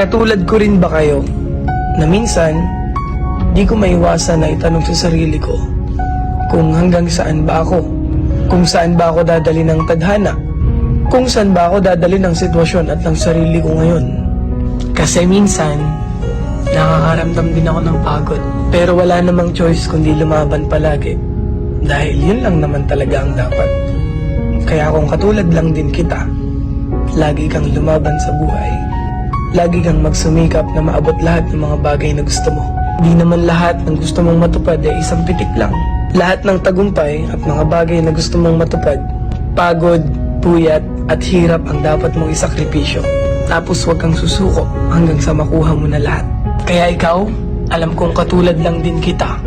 Katulad ko rin ba kayo na minsan di ko maiwasan na itanong sa sarili ko kung hanggang saan ba ako, kung saan ba ako dadali ng tadhana, kung saan ba ako dadali ng sitwasyon at ng sarili ko ngayon. Kasi minsan nakakaramdam din ako ng pagod, pero wala namang choice kundi lumaban palagi dahil yun lang naman talaga ang dapat. Kaya kung katulad lang din kita, lagi kang lumaban sa buhay, lagi kang magsumikap na maabot lahat ng mga bagay na gusto mo. Di naman lahat ng gusto mong matupad ay isang pitik lang. Lahat ng tagumpay at mga bagay na gusto mong matupad, pagod, puyat at hirap ang dapat mong isakripisyo. Tapos huwag kang susuko hanggang sa makuha mo na lahat. Kaya ikaw, alam kong katulad lang din kita,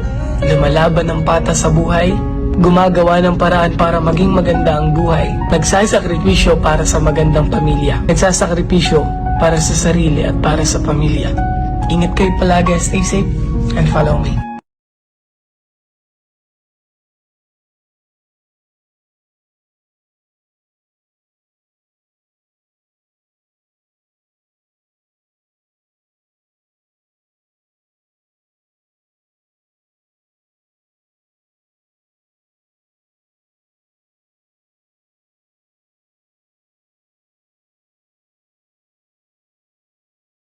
lumalaban ng patas sa buhay, gumagawa ng paraan para maging maganda ang buhay, nagsasakripisyo para sa magandang pamilya, nagsasakripisyo para sa sarili at para sa pamilya. Ingat kayo palagi, stay safe, and follow me.